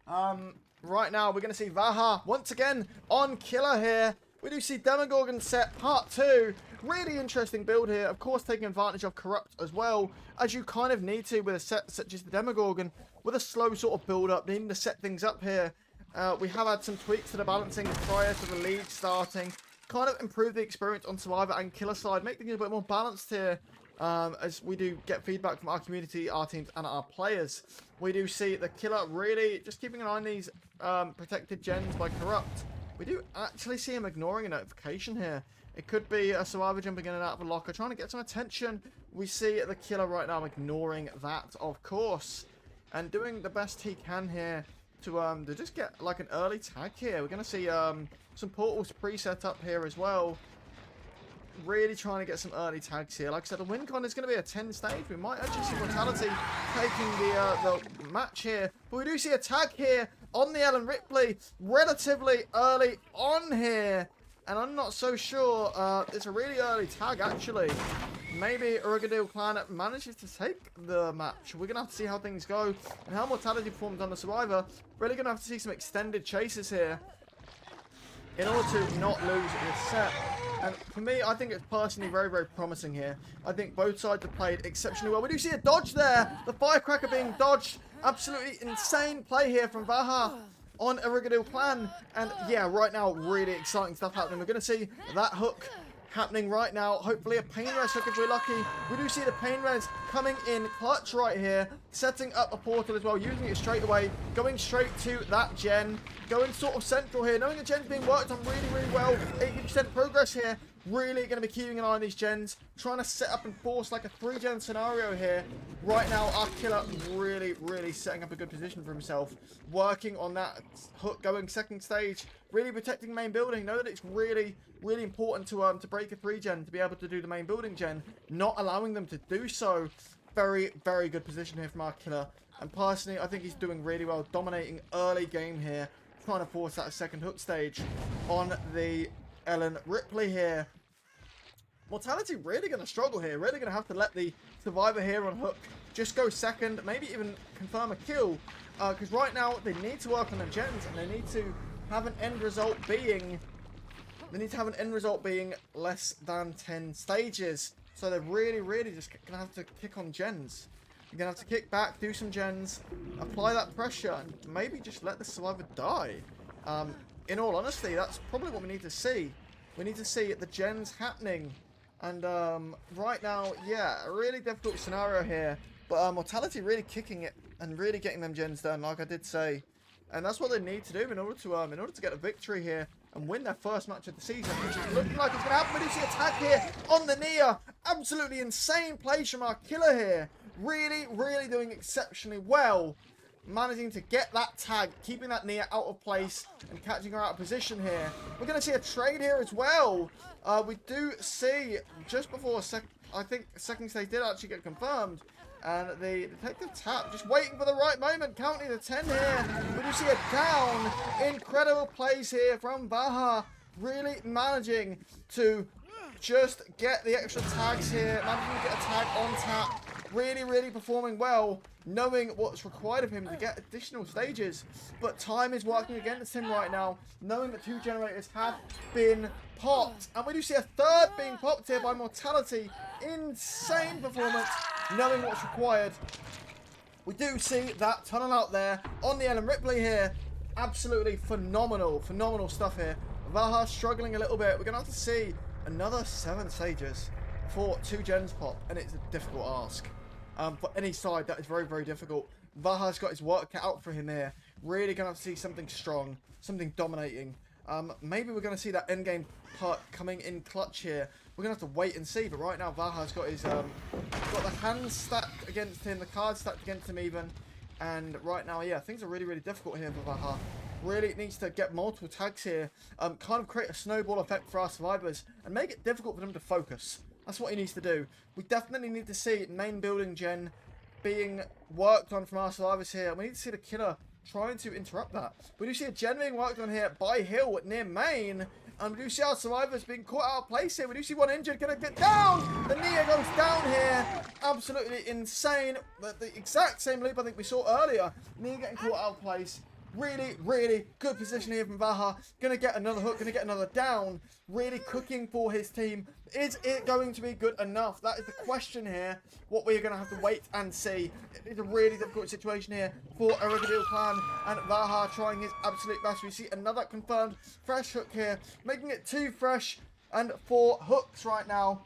right now, we're going to see Vaha once again on Killer here. We do see Demogorgon set part 2. Really interesting build here. Of course, taking advantage of Corrupt as well, as you kind of need to with a set such as the Demogorgon, with a slow sort of build up, needing to set things up here. We have had some tweaks to the balancing prior to the league starting. Kind of improve the experience on Survivor and Killer side, make things a bit more balanced here. As we do get feedback from our community, our teams, and our players. We do see the Killer really just keeping an eye on these protected gens by Corrupt. We do actually see him ignoring a notification here. It could be a survivor jumping in and out of a locker, trying to get some attention. We see the killer right now ignoring that, of course, and doing the best he can here to just get like an early tag here. We're going to see some portals pre-set up here as well. Really trying to get some early tags here. Like I said, the win con is going to be a 10 stage. We might actually see Mortality taking the match here. But we do see a tag here on the Ellen Ripley relatively early on here. And I'm not so sure. It's a really early tag, actually. Maybe Eruguadiel clan manages to take the match. We're going to have to see how things go and how Mortality performs on the Survivor. Really going to have to see some extended chases here in order to not lose this set. And for me, I think it's personally very, very promising here. I think both sides have played exceptionally well. We do see a dodge there. The firecracker being dodged. Absolutely insane play here from Vaha on Eruguadiel clan. And yeah, right now, really exciting stuff happening. We're going to see that hook happening right now. Hopefully a pain res hook if we're lucky. We do see the pain res coming in clutch right here, setting up a portal as well, using it straight away, going straight to that gen, going sort of central here, knowing the gen's being worked on really, really well. 80% progress here. Really going to be keeping an eye on these gens, trying to set up and force like a 3-gen scenario here. Right now, our killer really, really setting up a good position for himself, working on that hook going second stage, really protecting main building. Know that it's really, really important to break a 3-gen to be able to do the main building gen, not allowing them to do so. Very, very good position here from our killer. And personally, I think he's doing really well, dominating early game here, trying to force that second hook stage on the Ellen Ripley here. Mortality really going to struggle here. Really going to have to let the survivor here on hook just go second, maybe even confirm a kill. Because right now they need to work on the gens and they need to have an end result being less than 10 stages. So they're really, really just going to have to kick on gens. You're going to have to kick back, do some gens, apply that pressure, and maybe just let the survivor die. In all honesty, that's probably what we need to see. We need to see the gens happening. And right now, yeah, a really difficult scenario here. But Mortality really kicking it and really getting them gens done, like I did say. And that's what they need to do in order to get a victory here and win their first match of the season, which is looking like it's going to happen. We do see a tag here on the Nia. Absolutely insane play from our killer here. Really, really doing exceptionally well. Managing to get that tag, keeping that Nia out of place and catching her out of position here. We're going to see a trade here as well. We do see, just before, I think second stage did actually get confirmed. And the detective tap, just waiting for the right moment, counting the 10 here. We do see a down. Incredible plays here from Vaha. Really managing to just get the extra tags here. Managing to get a tag on tap. Really, really performing well, knowing what's required of him to get additional stages. But time is working against him right now, knowing that 2 generators have been popped. And we do see a third being popped here by Mortality. Insane performance, knowing what's required. We do see that tunnel out there on the Ellen Ripley here. Absolutely phenomenal, phenomenal stuff here. Vaha struggling a little bit. We're going to have to see another 7 stages for 2 gens pop, and it's a difficult ask. For any side, that is very, very difficult. Vaha's got his work cut out for him here. Really going to have to see something strong, something dominating. Maybe we're going to see that endgame part coming in clutch here. We're going to have to wait and see, but right now Vaha's got his got the hands stacked against him, the cards stacked against him even. And right now, yeah, things are really, really difficult here for Vaha. Really needs to get multiple tags here, kind of create a snowball effect for our survivors and make it difficult for them to focus. That's what he needs to do. We definitely need to see main building gen being worked on from our survivors here. We need to see the killer trying to interrupt that. We do see a gen being worked on here by Hill near main. And we do see our survivors being caught out of place here. We do see one injured, gonna get down. The Nia goes down here. Absolutely insane. The exact same loop I think we saw earlier. Nia getting caught out of place. Really, really good position here from Vaha. Gonna get another hook, gonna get another down. Really cooking for his team. Is it going to be good enough? That is the question here. What we're gonna have to wait and see. It's a really difficult situation here for Eruguadiel clan, and Vaha trying his absolute best. We see another confirmed fresh hook here, making it 2 fresh and 4 hooks right now.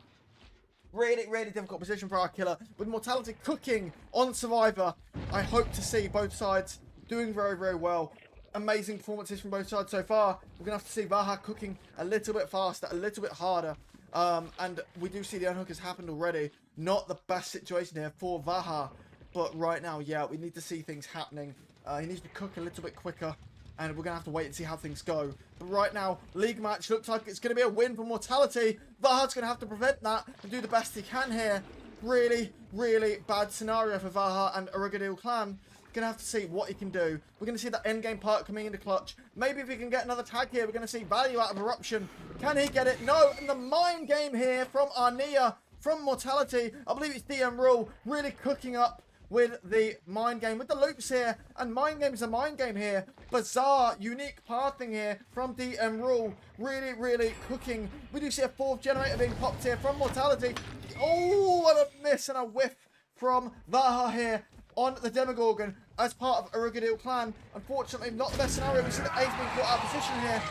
Really, really difficult position for our killer. With Mortality cooking on Survivor, I hope to see both sides doing very, very well. amazing performances from both sides so far. We're going to have to see Vaha cooking a little bit faster, a little bit harder. And we do see the unhook has happened already. Not the best situation here for Vaha. But right now, yeah, we need to see things happening. He needs to cook a little bit quicker. And we're going to have to wait and see how things go. But right now, league match looks like it's going to be a win for Mortality. Vaha's going to have to prevent that and do the best he can here. Really, really bad scenario for Vaha and Eruguadiel clan. Going to have to see what he can do. We're going to see that endgame part coming into clutch. Maybe if he can get another tag here, we're going to see value out of Eruption. Can he get it? No. And the mind game here from Arnia, from Mortality. I believe it's DM Rule really cooking up with the mind game, with the loops here. And mind game is a mind game here. Bizarre, unique pathing here from DM Rule. Really, really cooking. We do see a 4th generator being popped here from Mortality. Oh, what a miss and a whiff from Vaha here on the Demogorgon as part of Eruguadiel clan. Unfortunately, not the best scenario. We see the Ace being caught out of position here.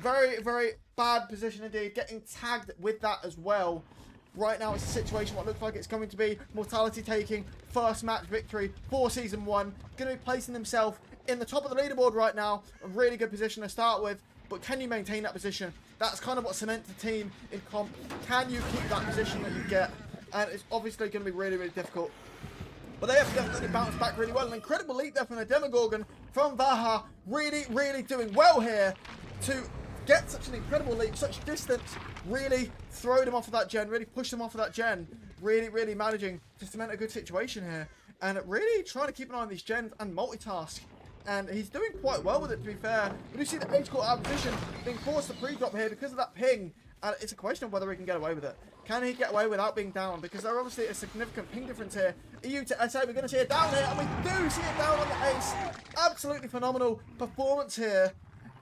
Very, very bad position indeed. Getting tagged with that as well. Right now, it's a situation what looks like it's going to be Mortality taking first match victory for Season 1. Going to be placing himself in the top of the leaderboard right now. A really good position to start with. But can you maintain that position? That's kind of what cements the team in comp. Can you keep that position that you get? And it's obviously going to be really, really difficult. But they have definitely bounced back really well. An incredible leap there from the Demogorgon from Vaha. Really, really doing well here to get such an incredible leap, such distance. Really throw them off of that gen. Really push them off of that gen. Really, really managing to cement a good situation here. And really trying to keep an eye on these gens and multitask. And he's doing quite well with it, to be fair. We do see the Ace caught out of position, being forced to pre-drop here because of that ping. And it's a question of whether he can get away with it. Can he get away without being down? Because there's obviously a significant ping difference here. EU to SA, we're going to see it down here. And we do see it down on the Ace. Absolutely phenomenal performance here.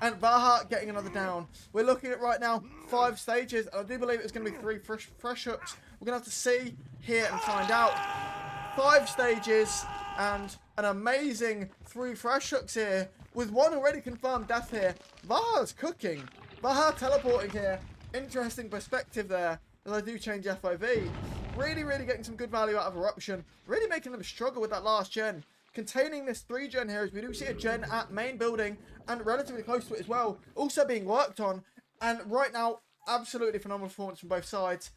And Vaha getting another down. We're looking at right now 5 stages. And I do believe it's going to be 3 fresh hooks. We're going to have to see here and find out. 5 stages and an amazing 3 fresh hooks here. With 1 already confirmed death here. Vaha's cooking. Vaha teleporting here. Interesting perspective there. As I do change FOV. Really, really getting some good value out of Eruption. Really making them struggle with that last gen. Containing this 3 gen here as we do see a gen at main building. And relatively close to it as well. Also being worked on. And right now, absolutely phenomenal performance from both sides.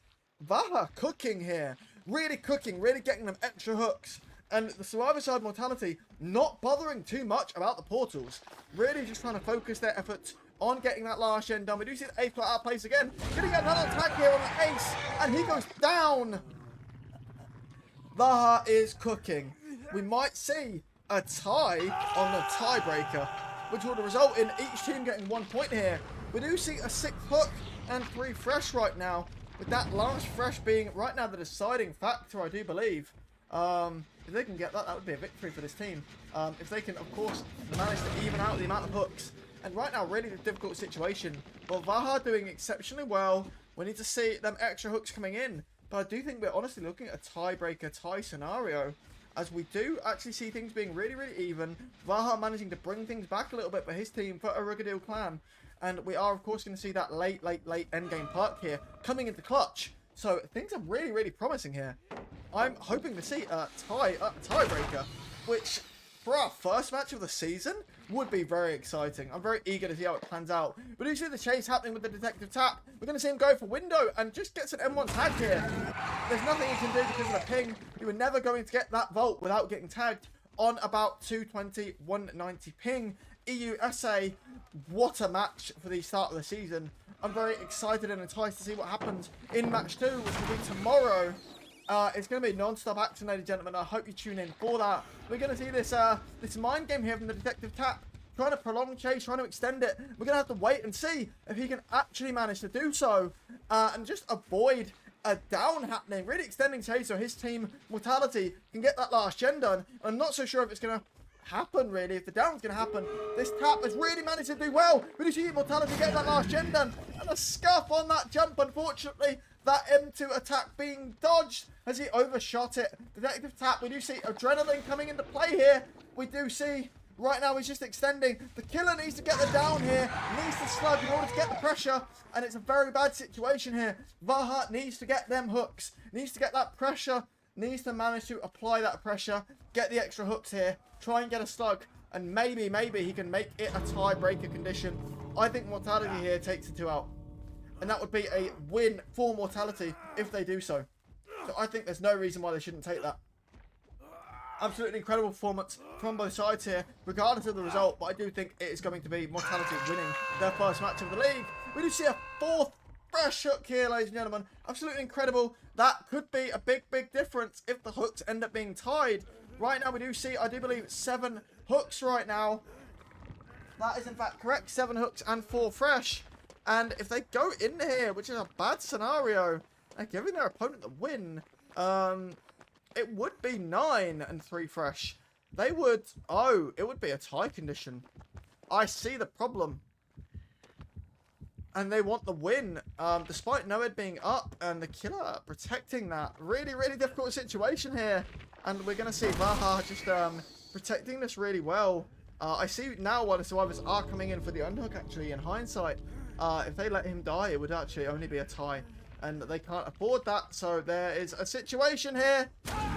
Vaha cooking here. Really cooking. Really getting them extra hooks. And the survivor side Mortality not bothering too much about the portals. Really just trying to focus their efforts on getting that last gen done. We do see the Ace out of place again. Getting another attack here on the Ace. And he goes down. Vaha is cooking. We might see a tie on the tiebreaker, which will result in each team getting 1 point here. We do see a 6th hook and 3 fresh right now. With that last fresh being right now the deciding factor, I do believe. If they can get that, that would be a victory for this team. If they can, of course, manage to even out the amount of hooks. And right now, really a difficult situation. Well, Vaha doing exceptionally well. We need to see them extra hooks coming in. But I do think we're honestly looking at a tiebreaker tie scenario. As we do actually see things being really, really even. Vaha managing to bring things back a little bit for his team, for Eruguadiel clan. And we are, of course, going to see that late endgame perk here coming into clutch. So things are really, really promising here. I'm hoping to see a tiebreaker, which for our first match of the season would be very exciting. I'm very eager to see how it plans out. But do you see the chase happening with the detective tap? We're going to see him go for window and just gets an M1 tag here. There's nothing he can do because of the ping. You were never going to get that vault without getting tagged on about 220, 190 ping. EUSA, what a match for the start of the season. I'm very excited and enticed to see what happens in match 2, which will be tomorrow. It's going to be non-stop action, ladies and gentlemen. I hope you tune in for that. We're going to see this this mind game here from the detective tap. Trying to prolong the chase, trying to extend it. We're going to have to wait and see if he can actually manage to do so. And just avoid a down happening. Really extending chase so his team, Mortality, can get that last gen done. I'm not so sure if it's going to happen, really. If the down's going to happen. This tap has really managed to do well. We do see Mortality get that last gen done. And a scuff on that jump, unfortunately. That M2 attack being dodged as he overshot it. Detective tap, we do see adrenaline coming into play here. We do see right now he's just extending. The killer needs to get the down here. Needs to slug in order to get the pressure. And it's a very bad situation here. Vaha needs to get them hooks. Needs to get that pressure. Needs to manage to apply that pressure. Get the extra hooks here. Try and get a slug. And maybe he can make it a tiebreaker condition. I think Mortality here takes the 2 out. And that would be a win for Mortality if they do so. So I think there's no reason why they shouldn't take that. Absolutely incredible performance from both sides here, regardless of the result. But I do think it is going to be Mortality winning their first match of the league. We do see a 4th fresh hook here, ladies and gentlemen. Absolutely incredible. That could be a big difference if the hooks end up being tied. Right now we do see, I do believe, 7 hooks right now. That is in fact correct. 7 hooks and 4 fresh. And if they go in here, which is a bad scenario, and giving their opponent the win, it would be 9 and 3 fresh. They would, oh, it would be a tie condition. I see the problem. And they want the win, despite Noed being up and the killer protecting that. Really difficult situation here. And we're going to see Vaha just protecting this really well. I see now why the survivors are coming in for the unhook, actually, in hindsight. If they let him die, it would actually only be a tie. And they can't afford that, so there is a situation here.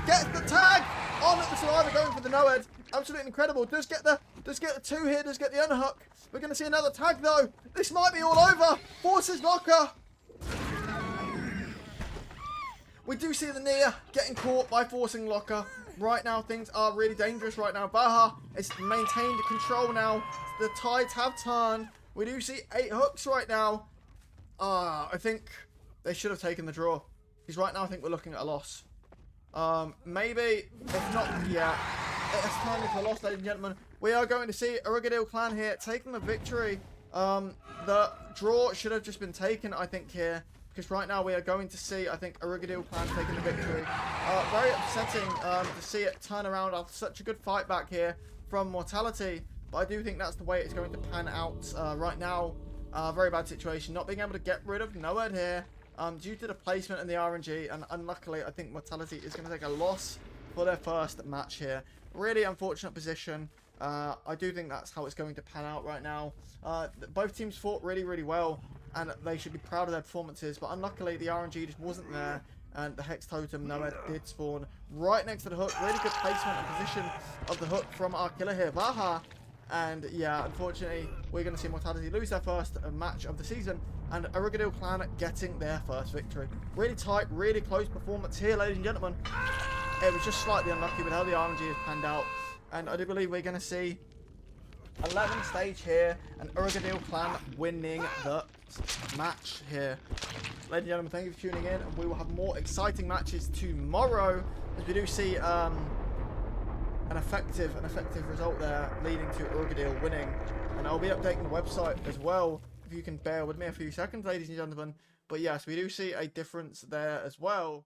Gets the tag on the survivor, going for the Noed. Absolutely incredible. Does get the 2 here, does get the unhook. We're going to see another tag, though. This might be all over. Forces locker. We do see the Nia getting caught by forcing locker. Right now, things are really dangerous right now. Baha is maintained control now. The tides have turned. We do see 8 hooks right now. I think they should have taken the draw. Because right now, I think we're looking at a loss. Maybe, if not, yeah. It's time into a loss, ladies and gentlemen. We are going to see Eruguadiel clan here taking the victory. The draw should have just been taken, I think, here. Because right now we are going to see, I think, Eruguadiel clan taking the victory. Very upsetting to see it turn around after such a good fight back here from Mortality. But I do think that's the way it's going to pan out right now. Very bad situation. Not being able to get rid of Noed here due to the placement and the RNG. And unluckily, I think Mortality is going to take a loss for their first match here. Really unfortunate position. I do think that's how it's going to pan out right now. Both teams fought really well, and they should be proud of their performances, but unluckily the RNG just wasn't there, and the Hex Totem Noed did spawn right next to the hook. Really good placement and position of the hook from our killer here, Vaha. And yeah, unfortunately, we're going to see Mortality lose their first match of the season, and Eruguadiel clan getting their first victory. Really tight, really close performance here, ladies and gentlemen. It was just slightly unlucky with how the RNG has panned out. And I do believe we're going to see 11th stage here, and Eruguadiel clan winning the match here. Ladies and gentlemen, thank you for tuning in, and we will have more exciting matches tomorrow, as we do see an effective result there, leading to Eruguadiel winning. And I'll be updating the website as well, if you can bear with me a few seconds, ladies and gentlemen. But yes, we do see a difference there as well.